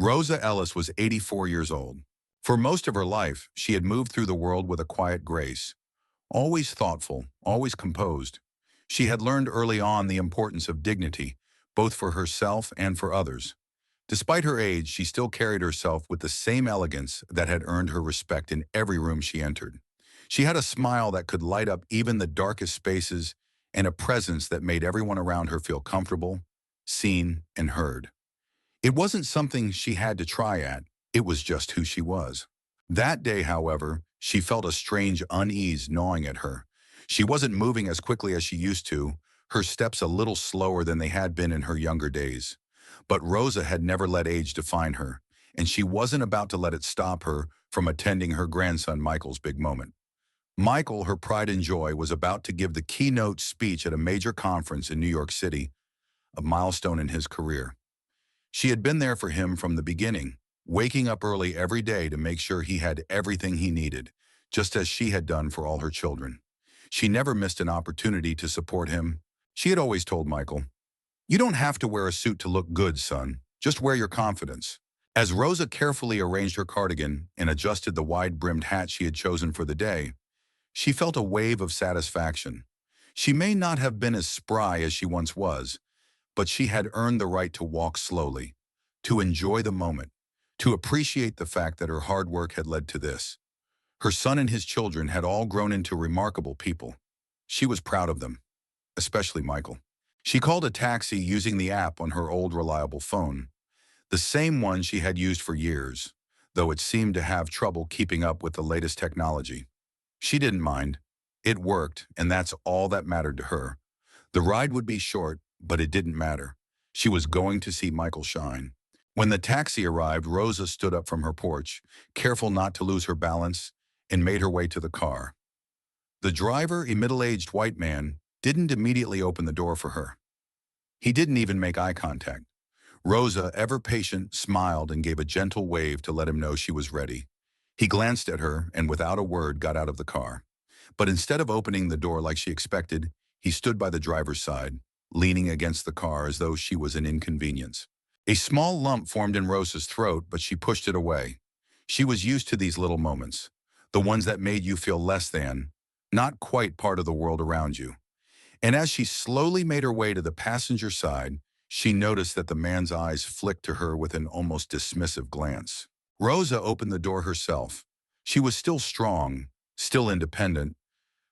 Rosa Ellis was 84 years old. For most of her life, she had moved through the world with a quiet grace, always thoughtful, always composed. She had learned early on the importance of dignity, both for herself and for others. Despite her age, she still carried herself with the same elegance that had earned her respect in every room she entered. She had a smile that could light up even the darkest spaces and a presence that made everyone around her feel comfortable, seen, and heard. It wasn't something she had to try at, it was just who she was. That day, however, she felt a strange unease gnawing at her. She wasn't moving as quickly as she used to, her steps a little slower than they had been in her younger days. But Rosa had never let age define her, and she wasn't about to let it stop her from attending her grandson Michael's big moment. Michael, her pride and joy, was about to give the keynote speech at a major conference in New York City, a milestone in his career. She had been there for him from the beginning, waking up early every day to make sure he had everything he needed, just as she had done for all her children. She never missed an opportunity to support him. She had always told Michael, "You don't have to wear a suit to look good, son. Just wear your confidence." As Rosa carefully arranged her cardigan and adjusted the wide-brimmed hat she had chosen for the day, she felt a wave of satisfaction. She may not have been as spry as she once was, but she had earned the right to walk slowly, to enjoy the moment, to appreciate the fact that her hard work had led to this. Her son and his children had all grown into remarkable people. She was proud of them, especially Michael. She called a taxi using the app on her old reliable phone, the same one she had used for years, though it seemed to have trouble keeping up with the latest technology. She didn't mind. It worked, and that's all that mattered to her. The ride would be short, but it didn't matter. She was going to see Michael shine. When the taxi arrived, Rosa stood up from her porch, careful not to lose her balance, and made her way to the car. The driver, a middle-aged white man, didn't immediately open the door for her. He didn't even make eye contact. Rosa, ever patient, smiled and gave a gentle wave to let him know she was ready. He glanced at her and without a word got out of the car. But instead of opening the door like she expected, he stood by the driver's side, leaning against the car as though she was an inconvenience. A small lump formed in Rosa's throat, but she pushed it away. She was used to these little moments, the ones that made you feel less than, not quite part of the world around you. And as she slowly made her way to the passenger side, she noticed that the man's eyes flicked to her with an almost dismissive glance. Rosa opened the door herself. She was still strong, still independent,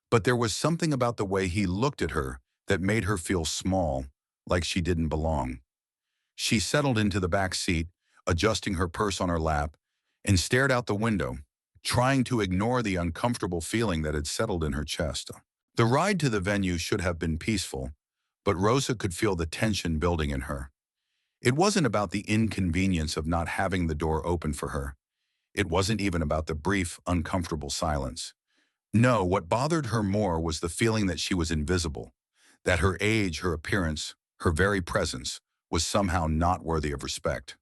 but there was something about the way he looked at her that made her feel small, like she didn't belong. She settled into the back seat, adjusting her purse on her lap, and stared out the window, trying to ignore the uncomfortable feeling that had settled in her chest. The ride to the venue should have been peaceful, but Rosa could feel the tension building in her. It wasn't about the inconvenience of not having the door open for her. It wasn't even about the brief, uncomfortable silence. No, what bothered her more was the feeling that she was invisible, that her age, her appearance, her very presence was somehow not worthy of respect.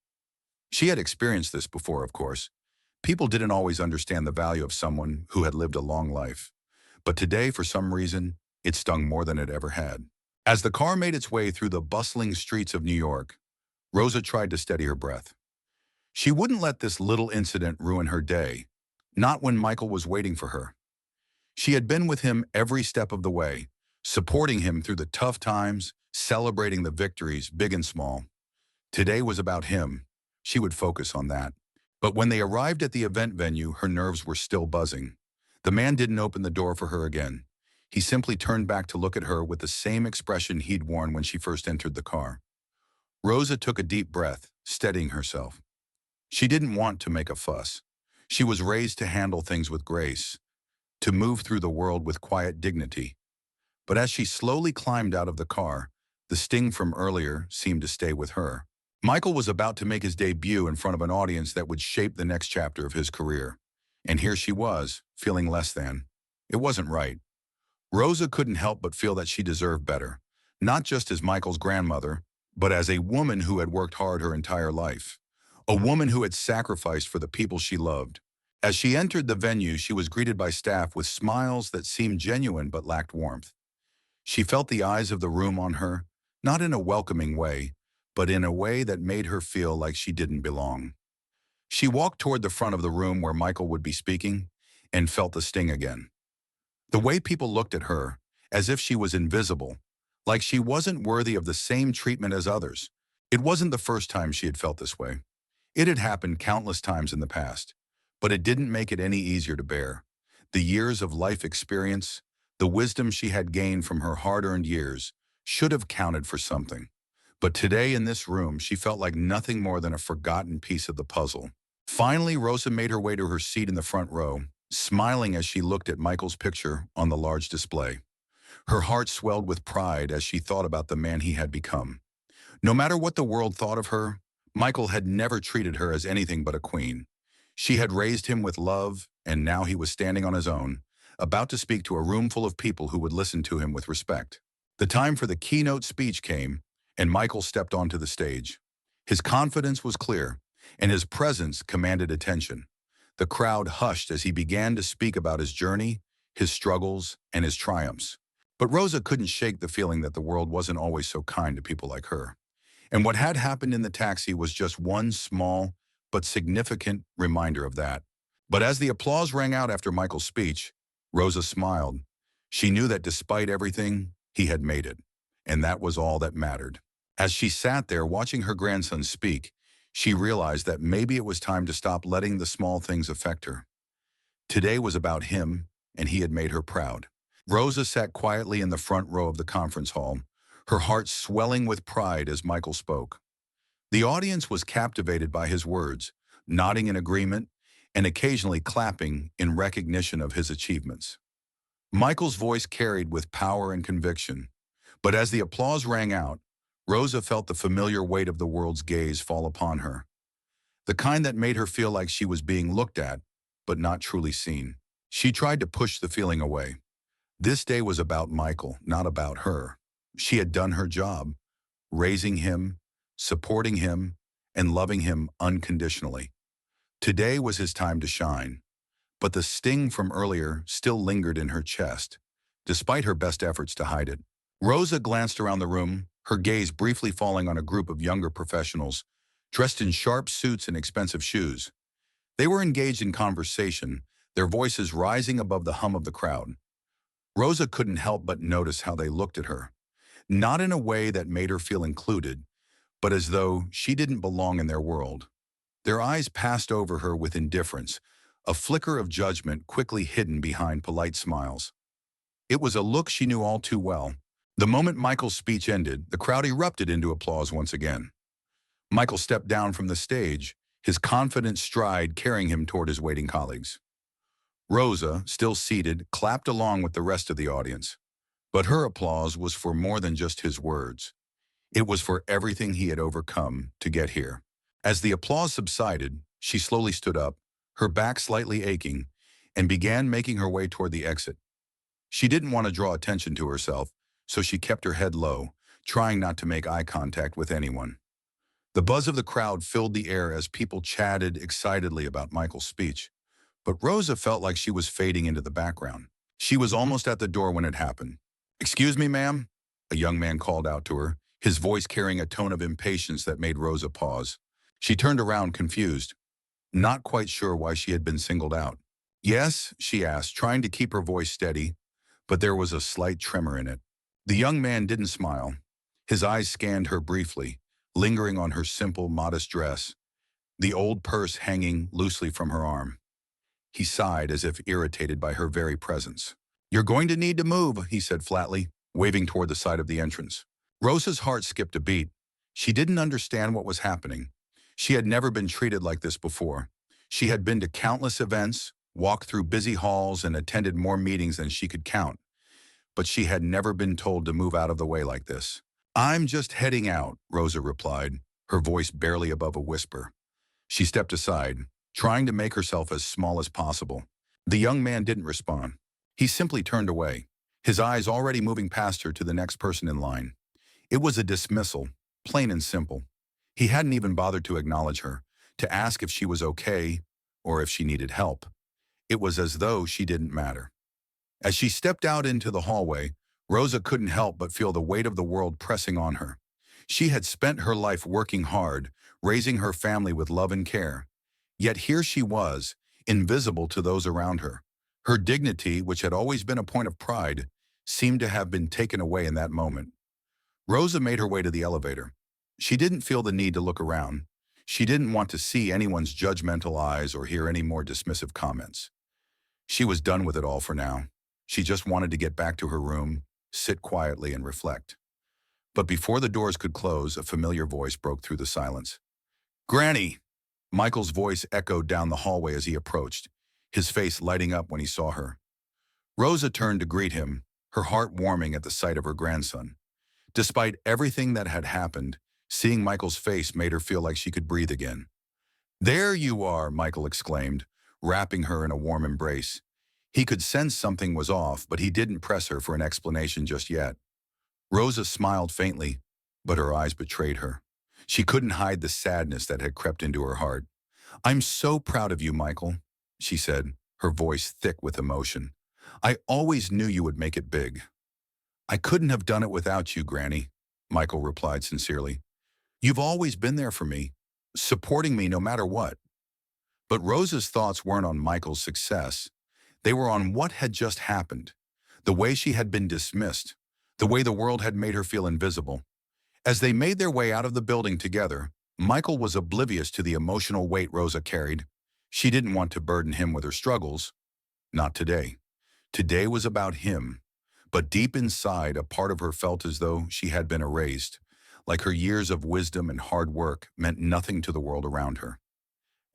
She had experienced this before, of course. People didn't always understand the value of someone who had lived a long life. But today, for some reason, it stung more than it ever had. As the car made its way through the bustling streets of New York, Rosa tried to steady her breath. She wouldn't let this little incident ruin her day, not when Michael was waiting for her. She had been with him every step of the way, supporting him through the tough times, celebrating the victories, big and small. Today was about him. She would focus on that. But when they arrived at the event venue, her nerves were still buzzing. The man didn't open the door for her again. He simply turned back to look at her with the same expression he'd worn when she first entered the car. Rosa took a deep breath, steadying herself. She didn't want to make a fuss. She was raised to handle things with grace, to move through the world with quiet dignity. But as she slowly climbed out of the car, the sting from earlier seemed to stay with her. Michael was about to make his debut in front of an audience that would shape the next chapter of his career. And here she was, feeling less than. It wasn't right. Rosa couldn't help but feel that she deserved better, not just as Michael's grandmother, but as a woman who had worked hard her entire life. A woman who had sacrificed for the people she loved. As she entered the venue, she was greeted by staff with smiles that seemed genuine but lacked warmth. She felt the eyes of the room on her, not in a welcoming way, but in a way that made her feel like she didn't belong. She walked toward the front of the room where Michael would be speaking and felt the sting again. The way people looked at her, as if she was invisible, like she wasn't worthy of the same treatment as others. It wasn't the first time she had felt this way. It had happened countless times in the past, but it didn't make it any easier to bear. The years of life experience, the wisdom she had gained from her hard-earned years, should have counted for something. But today in this room, she felt like nothing more than a forgotten piece of the puzzle. Finally, Rosa made her way to her seat in the front row, smiling as she looked at Michael's picture on the large display. Her heart swelled with pride as she thought about the man he had become. No matter what the world thought of her, Michael had never treated her as anything but a queen. She had raised him with love, and now he was standing on his own, about to speak to a room full of people who would listen to him with respect. The time for the keynote speech came, and Michael stepped onto the stage. His confidence was clear, and his presence commanded attention. The crowd hushed as he began to speak about his journey, his struggles, and his triumphs. But Rosa couldn't shake the feeling that the world wasn't always so kind to people like her. And what had happened in the taxi was just one small but significant reminder of that. But as the applause rang out after Michael's speech, Rosa smiled. She knew that despite everything, he had made it, and that was all that mattered. As she sat there watching her grandson speak, she realized that maybe it was time to stop letting the small things affect her. Today was about him, and he had made her proud. Rosa sat quietly in the front row of the conference hall, her heart swelling with pride as Michael spoke. The audience was captivated by his words, nodding in agreement and occasionally clapping in recognition of his achievements. Michael's voice carried with power and conviction, but as the applause rang out, Rosa felt the familiar weight of the world's gaze fall upon her, the kind that made her feel like she was being looked at, but not truly seen. She tried to push the feeling away. This day was about Michael, not about her. She had done her job, raising him, supporting him, and loving him unconditionally. Today was his time to shine, but the sting from earlier still lingered in her chest, despite her best efforts to hide it. Rosa glanced around the room, her gaze briefly falling on a group of younger professionals, dressed in sharp suits and expensive shoes. They were engaged in conversation, their voices rising above the hum of the crowd. Rosa couldn't help but notice how they looked at her, not in a way that made her feel included, but as though she didn't belong in their world. Their eyes passed over her with indifference, a flicker of judgment quickly hidden behind polite smiles. It was a look she knew all too well. The moment Michael's speech ended, the crowd erupted into applause once again. Michael stepped down from the stage, his confident stride carrying him toward his waiting colleagues. Rosa, still seated, clapped along with the rest of the audience. But her applause was for more than just his words. It was for everything he had overcome to get here. As the applause subsided, she slowly stood up, her back slightly aching, and began making her way toward the exit. She didn't want to draw attention to herself, so she kept her head low, trying not to make eye contact with anyone. The buzz of the crowd filled the air as people chatted excitedly about Michael's speech. But Rosa felt like she was fading into the background. She was almost at the door when it happened. "Excuse me, ma'am?" a young man called out to her, his voice carrying a tone of impatience that made Rosa pause. She turned around confused, not quite sure why she had been singled out. "Yes?" she asked, trying to keep her voice steady, but there was a slight tremor in it. The young man didn't smile. His eyes scanned her briefly, lingering on her simple, modest dress, the old purse hanging loosely from her arm. He sighed as if irritated by her very presence. "You're going to need to move," he said flatly, waving toward the side of the entrance. Rosa's heart skipped a beat. She didn't understand what was happening. She had never been treated like this before. She had been to countless events, walked through busy halls, and attended more meetings than she could count. But she had never been told to move out of the way like this. "I'm just heading out," Rosa replied, her voice barely above a whisper. She stepped aside, trying to make herself as small as possible. The young man didn't respond. He simply turned away, his eyes already moving past her to the next person in line. It was a dismissal, plain and simple. He hadn't even bothered to acknowledge her, to ask if she was okay or if she needed help. It was as though she didn't matter. As she stepped out into the hallway, Rosa couldn't help but feel the weight of the world pressing on her. She had spent her life working hard, raising her family with love and care. Yet here she was, invisible to those around her. Her dignity, which had always been a point of pride, seemed to have been taken away in that moment. Rosa made her way to the elevator. She didn't feel the need to look around. She didn't want to see anyone's judgmental eyes or hear any more dismissive comments. She was done with it all for now. She just wanted to get back to her room, sit quietly and reflect. But before the doors could close, a familiar voice broke through the silence. "Granny!" Michael's voice echoed down the hallway as he approached, his face lighting up when he saw her. Rosa turned to greet him, her heart warming at the sight of her grandson. Despite everything that had happened, seeing Michael's face made her feel like she could breathe again. "There you are," Michael exclaimed, wrapping her in a warm embrace. He could sense something was off, but he didn't press her for an explanation just yet. Rosa smiled faintly, but her eyes betrayed her. She couldn't hide the sadness that had crept into her heart. "I'm so proud of you, Michael," she said, her voice thick with emotion. "I always knew you would make it big." "I couldn't have done it without you, Granny," Michael replied sincerely. "You've always been there for me, supporting me no matter what." But Rosa's thoughts weren't on Michael's success. They were on what had just happened, the way she had been dismissed, the way the world had made her feel invisible. As they made their way out of the building together, Michael was oblivious to the emotional weight Rosa carried. She didn't want to burden him with her struggles. Not today. Today was about him. But deep inside, a part of her felt as though she had been erased, like her years of wisdom and hard work meant nothing to the world around her.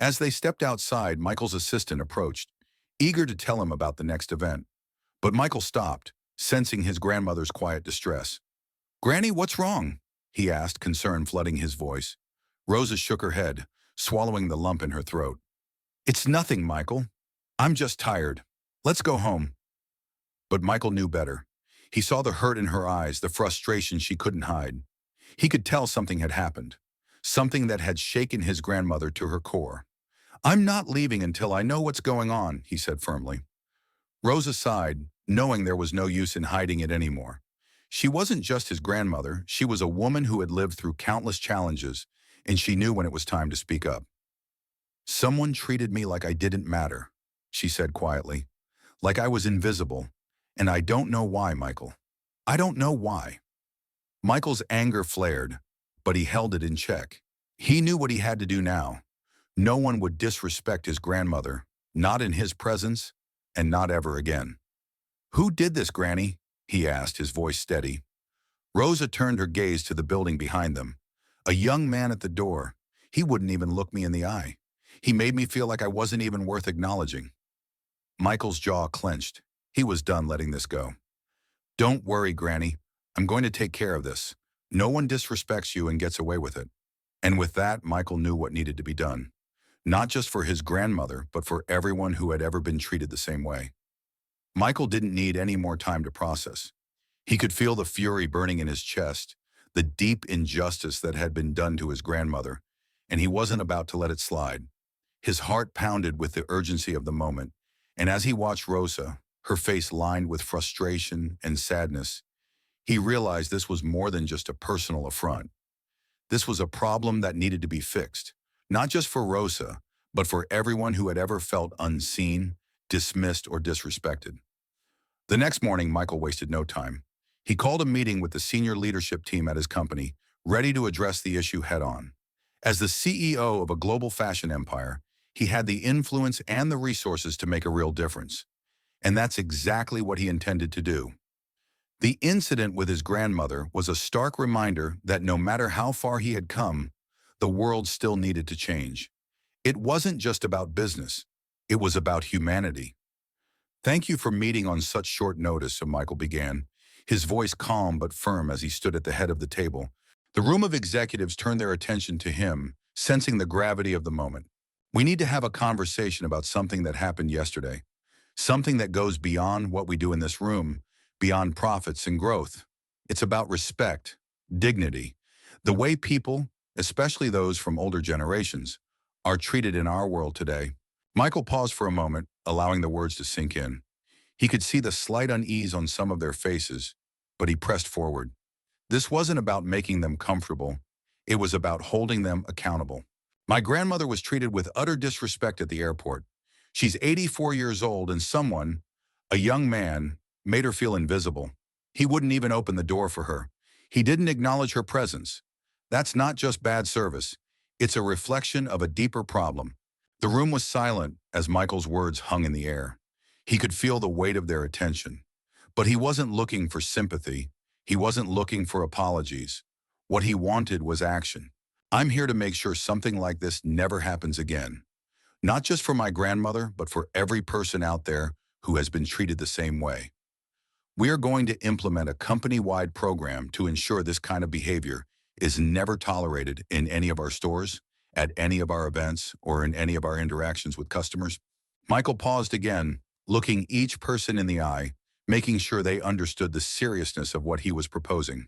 As they stepped outside, Michael's assistant approached, eager to tell him about the next event. But Michael stopped, sensing his grandmother's quiet distress. "Granny, what's wrong?" he asked, concern flooding his voice. Rosa shook her head, swallowing the lump in her throat. "It's nothing, Michael. I'm just tired. Let's go home." But Michael knew better. He saw the hurt in her eyes, the frustration she couldn't hide. He could tell something had happened, something that had shaken his grandmother to her core. "I'm not leaving until I know what's going on," he said firmly. Rosa sighed, knowing there was no use in hiding it anymore. She wasn't just his grandmother, she was a woman who had lived through countless challenges, and she knew when it was time to speak up. "Someone treated me like I didn't matter," she said quietly, "like I was invisible, and I don't know why, Michael. I don't know why." Michael's anger flared, but he held it in check. He knew what he had to do now. No one would disrespect his grandmother, not in his presence, and not ever again. "Who did this, Granny?" he asked, his voice steady. Rosa turned her gaze to the building behind them. "A young man at the door. He wouldn't even look me in the eye. He made me feel like I wasn't even worth acknowledging." Michael's jaw clenched. He was done letting this go. "Don't worry, Granny. I'm going to take care of this. No one disrespects you and gets away with it." And with that, Michael knew what needed to be done. Not just for his grandmother, but for everyone who had ever been treated the same way. Michael didn't need any more time to process. He could feel the fury burning in his chest, the deep injustice that had been done to his grandmother, and he wasn't about to let it slide. His heart pounded with the urgency of the moment, and as he watched Rosa, her face lined with frustration and sadness, he realized this was more than just a personal affront. This was a problem that needed to be fixed, not just for Rosa, but for everyone who had ever felt unseen, dismissed, or disrespected. The next morning, Michael wasted no time. He called a meeting with the senior leadership team at his company, ready to address the issue head-on. As the CEO of a global fashion empire, he had the influence and the resources to make a real difference. And that's exactly what he intended to do. The incident with his grandmother was a stark reminder that no matter how far he had come, the world still needed to change. It wasn't just about business. It was about humanity. "Thank you for meeting on such short notice," Michael began, his voice calm but firm as he stood at the head of the table. The room of executives turned their attention to him, sensing the gravity of the moment. "We need to have a conversation about something that happened yesterday. Something that goes beyond what we do in this room, beyond profits and growth. It's about respect, dignity, the way people, especially those from older generations, are treated in our world today." Michael paused for a moment, allowing the words to sink in. He could see the slight unease on some of their faces, but he pressed forward. This wasn't about making them comfortable. It was about holding them accountable. My grandmother was treated with utter disrespect at the airport. She's 84 years old and someone, a young man, made her feel invisible. He wouldn't even open the door for her. He didn't acknowledge her presence. That's not just bad service. It's a reflection of a deeper problem. The room was silent as Michael's words hung in the air. He could feel the weight of their attention. But he wasn't looking for sympathy. He wasn't looking for apologies. What he wanted was action. I'm here to make sure something like this never happens again. Not just for my grandmother, but for every person out there who has been treated the same way. We are going to implement a company-wide program to ensure this kind of behavior is never tolerated in any of our stores, at any of our events, or in any of our interactions with customers. Michael paused again, looking each person in the eye, making sure they understood the seriousness of what he was proposing.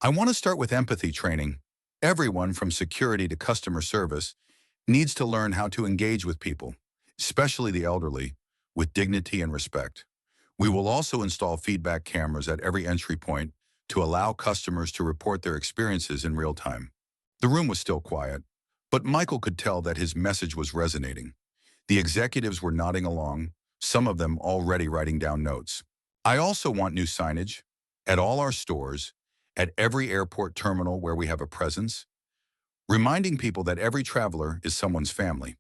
I want to start with empathy training. Everyone from security to customer service needs to learn how to engage with people, especially the elderly, with dignity and respect. We will also install feedback cameras at every entry point to allow customers to report their experiences in real time. The room was still quiet, but Michael could tell that his message was resonating. The executives were nodding along, some of them already writing down notes. I also want new signage at all our stores, at every airport terminal where we have a presence, reminding people that every traveler is someone's family.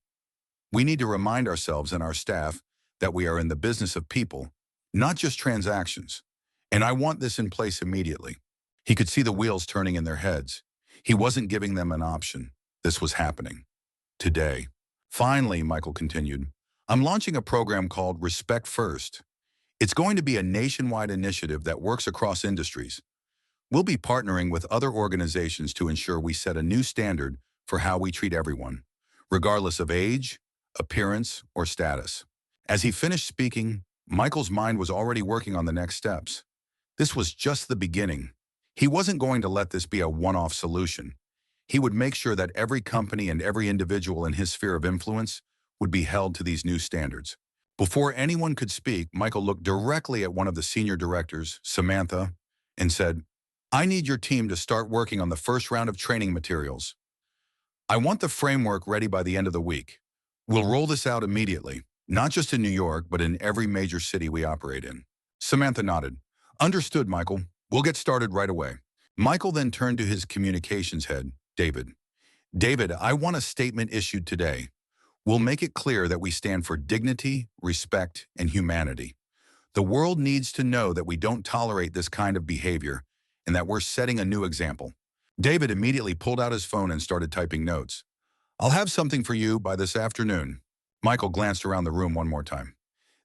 We need to remind ourselves and our staff that we are in the business of people, not just transactions. And I want this in place immediately. He could see the wheels turning in their heads. He wasn't giving them an option. This was happening. Today. Finally, Michael continued, I'm launching a program called Respect First. It's going to be a nationwide initiative that works across industries. We'll be partnering with other organizations to ensure we set a new standard for how we treat everyone, regardless of age, appearance, or status. As he finished speaking, Michael's mind was already working on the next steps. This was just the beginning. He wasn't going to let this be a one-off solution. He would make sure that every company and every individual in his sphere of influence would be held to these new standards. Before anyone could speak, Michael looked directly at one of the senior directors, Samantha, and said, I need your team to start working on the first round of training materials. I want the framework ready by the end of the week. We'll roll this out immediately, not just in New York, but in every major city we operate in. Samantha nodded. Understood, Michael. We'll get started right away. Michael then turned to his communications head, David. David, I want a statement issued today. We'll make it clear that we stand for dignity, respect, and humanity. The world needs to know that we don't tolerate this kind of behavior and that we're setting a new example. David immediately pulled out his phone and started typing notes. I'll have something for you by this afternoon. Michael glanced around the room one more time.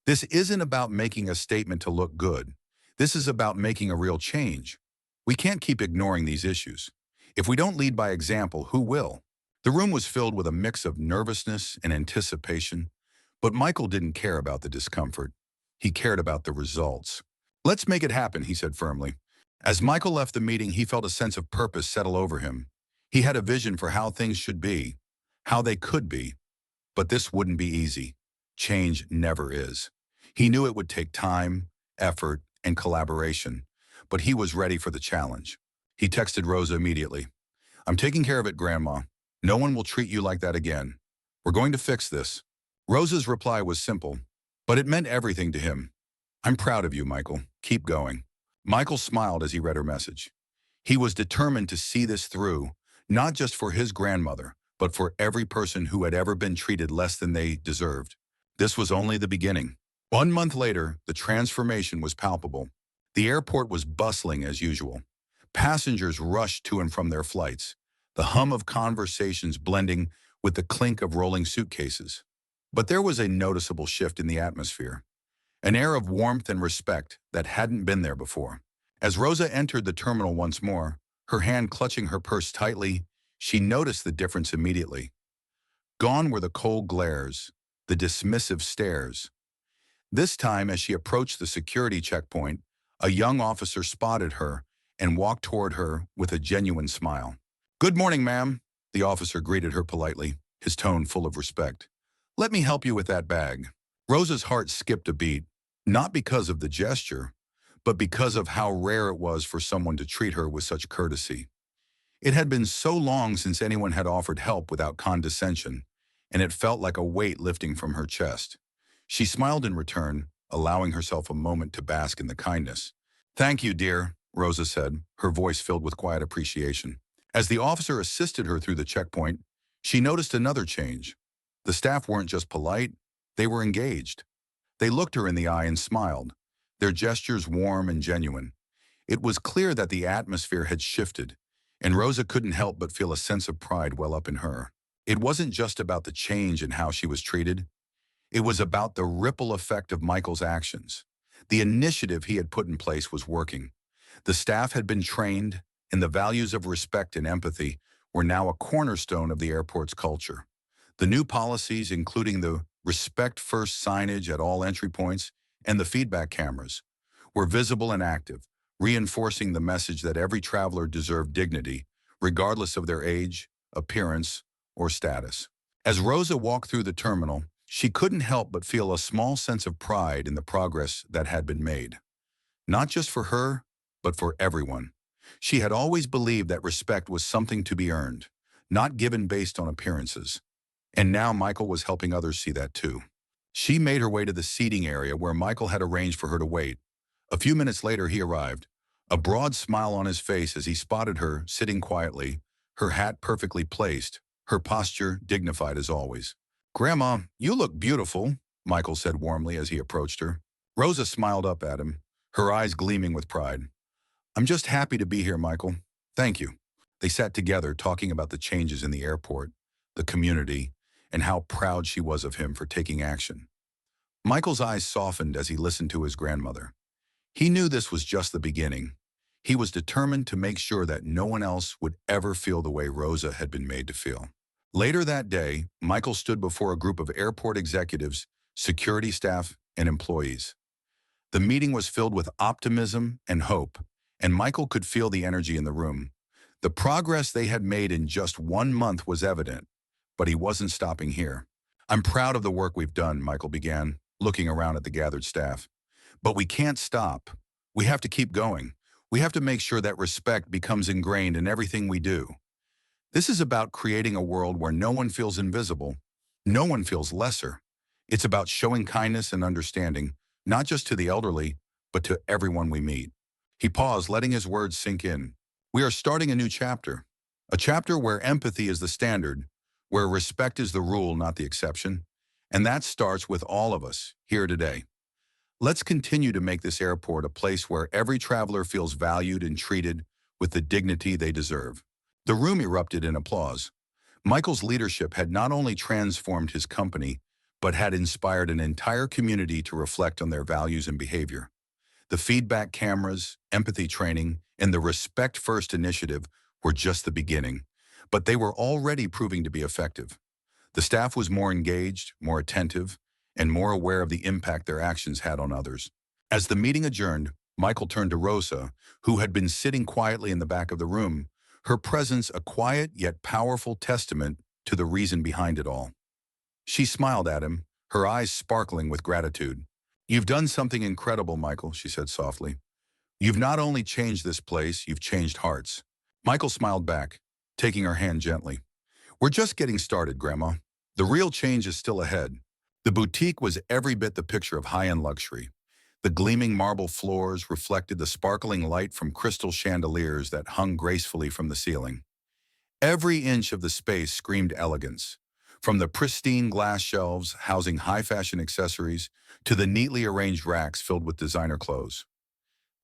This isn't about making a statement to look good. This is about making a real change. We can't keep ignoring these issues. If we don't lead by example, who will? The room was filled with a mix of nervousness and anticipation, but Michael didn't care about the discomfort. He cared about the results. Let's make it happen, he said firmly. As Michael left the meeting, he felt a sense of purpose settle over him. He had a vision for how things should be, how they could be. But this wouldn't be easy. Change never is. He knew it would take time, effort, and collaboration, but he was ready for the challenge. He texted Rosa immediately. I'm taking care of it, Grandma. No one will treat you like that again. We're going to fix this. Rosa's reply was simple, but it meant everything to him. I'm proud of you, Michael. Keep going. Michael smiled as he read her message. He was determined to see this through, not just for his grandmother, but for every person who had ever been treated less than they deserved. This was only the beginning. 1 month later, the transformation was palpable. The airport was bustling as usual. Passengers rushed to and from their flights, the hum of conversations blending with the clink of rolling suitcases. But there was a noticeable shift in the atmosphere, an air of warmth and respect that hadn't been there before. As Rosa entered the terminal once more, her hand clutching her purse tightly, she noticed the difference immediately. Gone were the cold glares, the dismissive stares. This time, as she approached the security checkpoint, a young officer spotted her and walked toward her with a genuine smile. Good morning, ma'am, the officer greeted her politely, his tone full of respect. Let me help you with that bag. Rosa's heart skipped a beat, not because of the gesture, but because of how rare it was for someone to treat her with such courtesy. It had been so long since anyone had offered help without condescension, and it felt like a weight lifting from her chest. She smiled in return, allowing herself a moment to bask in the kindness. "Thank you, dear," Rosa said, her voice filled with quiet appreciation. As the officer assisted her through the checkpoint, she noticed another change. The staff weren't just polite, they were engaged. They looked her in the eye and smiled, their gestures warm and genuine. It was clear that the atmosphere had shifted, and Rosa couldn't help but feel a sense of pride well up in her. It wasn't just about the change in how she was treated. It was about the ripple effect of Michael's actions. The initiative he had put in place was working. The staff had been trained, and the values of respect and empathy were now a cornerstone of the airport's culture. The new policies, including the respect first signage at all entry points and the feedback cameras, were visible and active, reinforcing the message that every traveler deserved dignity, regardless of their age, appearance, or status. As Rosa walked through the terminal, she couldn't help but feel a small sense of pride in the progress that had been made. Not just for her, but for everyone. She had always believed that respect was something to be earned, not given based on appearances. And now Michael was helping others see that too. She made her way to the seating area where Michael had arranged for her to wait. A few minutes later, he arrived, a broad smile on his face as he spotted her sitting quietly, her hat perfectly placed, her posture dignified as always. "Grandma, you look beautiful," Michael said warmly as he approached her. Rosa smiled up at him, her eyes gleaming with pride. "I'm just happy to be here, Michael. Thank you." They sat together talking about the changes in the airport, the community, and how proud she was of him for taking action. Michael's eyes softened as he listened to his grandmother. He knew this was just the beginning. He was determined to make sure that no one else would ever feel the way Rosa had been made to feel. Later that day, Michael stood before a group of airport executives, security staff, and employees. The meeting was filled with optimism and hope, and Michael could feel the energy in the room. The progress they had made in just 1 month was evident, but he wasn't stopping here. "I'm proud of the work we've done," Michael began, looking around at the gathered staff. "But we can't stop. We have to keep going. We have to make sure that respect becomes ingrained in everything we do. This is about creating a world where no one feels invisible, no one feels lesser. It's about showing kindness and understanding, not just to the elderly, but to everyone we meet." He paused, letting his words sink in. "We are starting a new chapter, a chapter where empathy is the standard, where respect is the rule, not the exception. And that starts with all of us here today. Let's continue to make this airport a place where every traveler feels valued and treated with the dignity they deserve." The room erupted in applause. Michael's leadership had not only transformed his company, but had inspired an entire community to reflect on their values and behavior. The feedback cameras, empathy training, and the Respect First initiative were just the beginning, but they were already proving to be effective. The staff was more engaged, more attentive, and more aware of the impact their actions had on others. As the meeting adjourned, Michael turned to Rosa, who had been sitting quietly in the back of the room, her presence a quiet yet powerful testament to the reason behind it all. She smiled at him, her eyes sparkling with gratitude. "You've done something incredible, Michael," she said softly. "You've not only changed this place, you've changed hearts." Michael smiled back, taking her hand gently. "We're just getting started, Grandma. The real change is still ahead." The boutique was every bit the picture of high-end luxury. The gleaming marble floors reflected the sparkling light from crystal chandeliers that hung gracefully from the ceiling. Every inch of the space screamed elegance, from the pristine glass shelves housing high-fashion accessories to the neatly arranged racks filled with designer clothes.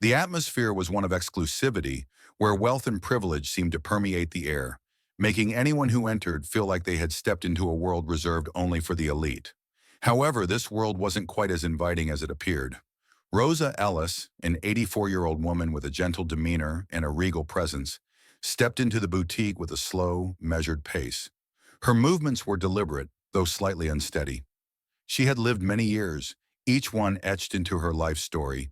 The atmosphere was one of exclusivity, where wealth and privilege seemed to permeate the air, making anyone who entered feel like they had stepped into a world reserved only for the elite. However, this world wasn't quite as inviting as it appeared. Rosa Ellis, an 84-year-old woman with a gentle demeanor and a regal presence, stepped into the boutique with a slow, measured pace. Her movements were deliberate, though slightly unsteady. She had lived many years, each one etched into her life story,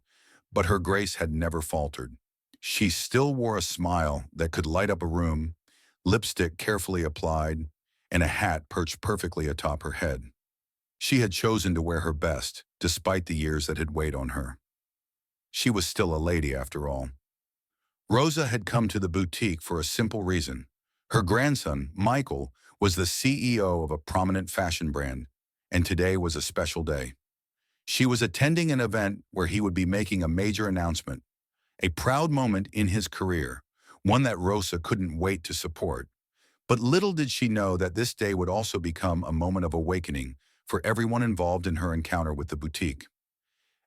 but her grace had never faltered. She still wore a smile that could light up a room, lipstick carefully applied, and a hat perched perfectly atop her head. She had chosen to wear her best, despite the years that had weighed on her. She was still a lady after all. Rosa had come to the boutique for a simple reason. Her grandson, Michael, was the CEO of a prominent fashion brand, and today was a special day. She was attending an event where he would be making a major announcement, a proud moment in his career, one that Rosa couldn't wait to support. But little did she know that this day would also become a moment of awakening for everyone involved in her encounter with the boutique.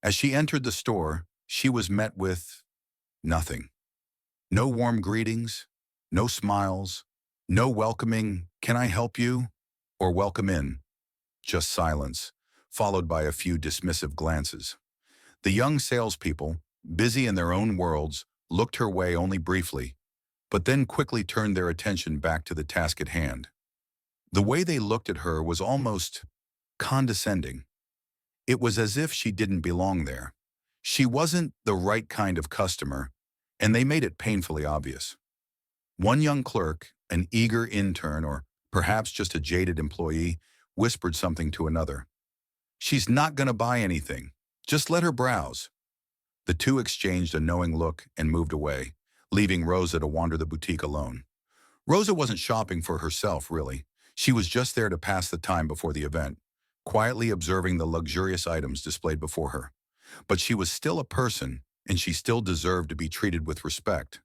As she entered the store, she was met with nothing. No warm greetings, no smiles, no welcoming, "Can I help you?" or "Welcome in." Just silence, followed by a few dismissive glances. The young salespeople, busy in their own worlds, looked her way only briefly, but then quickly turned their attention back to the task at hand. The way they looked at her was almost condescending. It was as if she didn't belong there. She wasn't the right kind of customer, and they made it painfully obvious. One young clerk, an eager intern, or perhaps just a jaded employee, whispered something to another. "She's not going to buy anything. Just let her browse." The two exchanged a knowing look and moved away, leaving Rosa to wander the boutique alone. Rosa wasn't shopping for herself, really. She was just there to pass the time before the event, quietly observing the luxurious items displayed before her. But she was still a person, and she still deserved to be treated with respect.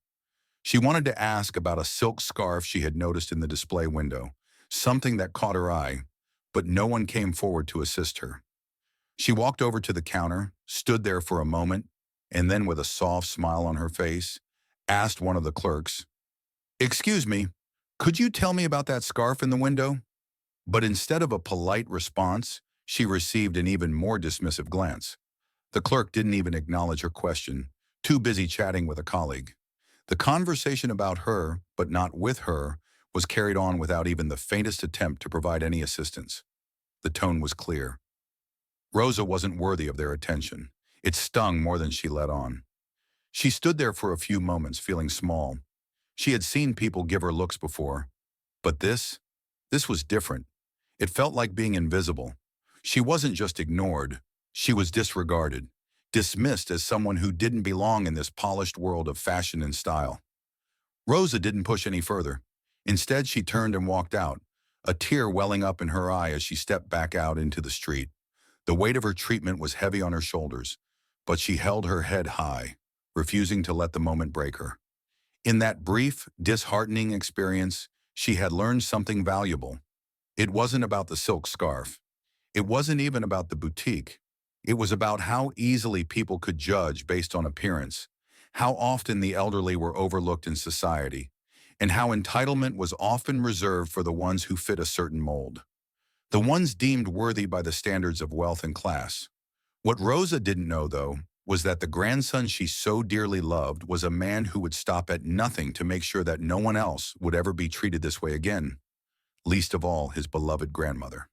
She wanted to ask about a silk scarf she had noticed in the display window, something that caught her eye, but no one came forward to assist her. She walked over to the counter, stood there for a moment, and then with a soft smile on her face, asked one of the clerks, "Excuse me, could you tell me about that scarf in the window?" But instead of a polite response, she received an even more dismissive glance. The clerk didn't even acknowledge her question, too busy chatting with a colleague. The conversation about her, but not with her, was carried on without even the faintest attempt to provide any assistance. The tone was clear. Rosa wasn't worthy of their attention. It stung more than she let on. She stood there for a few moments, feeling small. She had seen people give her looks before, but this was different. It felt like being invisible. She wasn't just ignored, she was disregarded, dismissed as someone who didn't belong in this polished world of fashion and style. Rosa didn't push any further. Instead, she turned and walked out, a tear welling up in her eye as she stepped back out into the street. The weight of her treatment was heavy on her shoulders, but she held her head high, refusing to let the moment break her. In that brief, disheartening experience, she had learned something valuable. It wasn't about the silk scarf. It wasn't even about the boutique. It was about how easily people could judge based on appearance, how often the elderly were overlooked in society, and how entitlement was often reserved for the ones who fit a certain mold, the ones deemed worthy by the standards of wealth and class. What Rosa didn't know, though, was that the grandson she so dearly loved was a man who would stop at nothing to make sure that no one else would ever be treated this way again, least of all his beloved grandmother.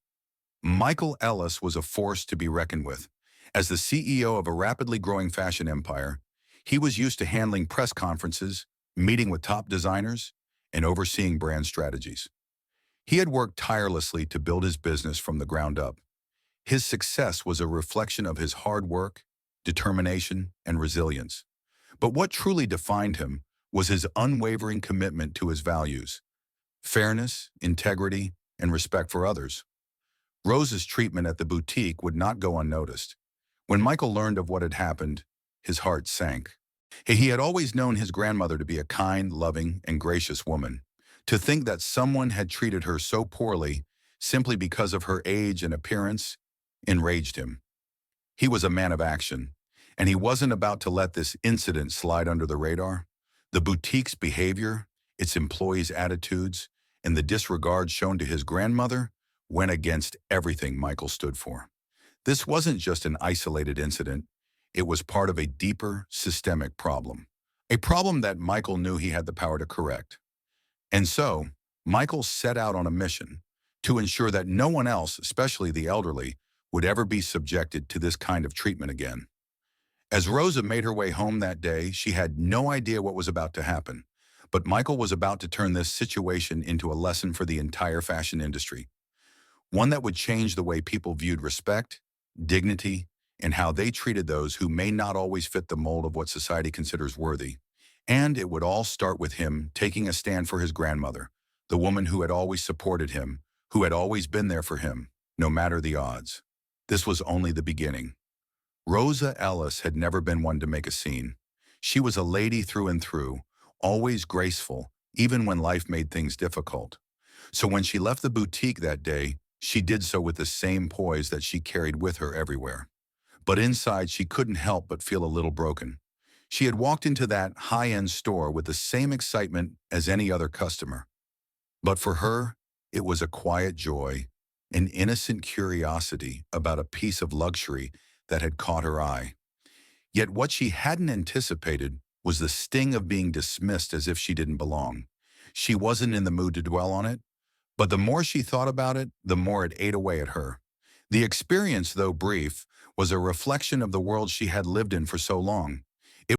Michael Ellis was a force to be reckoned with. As the CEO of a rapidly growing fashion empire, he was used to handling press conferences, meeting with top designers, and overseeing brand strategies. He had worked tirelessly to build his business from the ground up. His success was a reflection of his hard work, determination, and resilience. But what truly defined him was his unwavering commitment to his values: fairness, integrity, and respect for others. Rose's treatment at the boutique would not go unnoticed. When Michael learned of what had happened, his heart sank. He had always known his grandmother to be a kind, loving, and gracious woman. To think that someone had treated her so poorly simply because of her age and appearance enraged him. He was a man of action, and he wasn't about to let this incident slide under the radar. The boutique's behavior, its employees' attitudes, and the disregard shown to his grandmother went against everything Michael stood for. This wasn't just an isolated incident. It was part of a deeper, systemic problem. A problem that Michael knew he had the power to correct. And so, Michael set out on a mission to ensure that no one else, especially the elderly, would ever be subjected to this kind of treatment again. As Rosa made her way home that day, she had no idea what was about to happen. But Michael was about to turn this situation into a lesson for the entire fashion industry, one that would change the way people viewed respect, dignity, and how they treated those who may not always fit the mold of what society considers worthy. And it would all start with him taking a stand for his grandmother, the woman who had always supported him, who had always been there for him, no matter the odds. This was only the beginning. Rosa Ellis had never been one to make a scene. She was a lady through and through, always graceful, even when life made things difficult. So when she left the boutique that day, she did so with the same poise that she carried with her everywhere. But inside, she couldn't help but feel a little broken. She had walked into that high-end store with the same excitement as any other customer. But for her, it was a quiet joy, an innocent curiosity about a piece of luxury that had caught her eye. Yet what she hadn't anticipated was the sting of being dismissed as if she didn't belong. She wasn't in the mood to dwell on it, but the more she thought about it, the more it ate away at her. The experience, though brief, was a reflection of the world she had lived in for so long.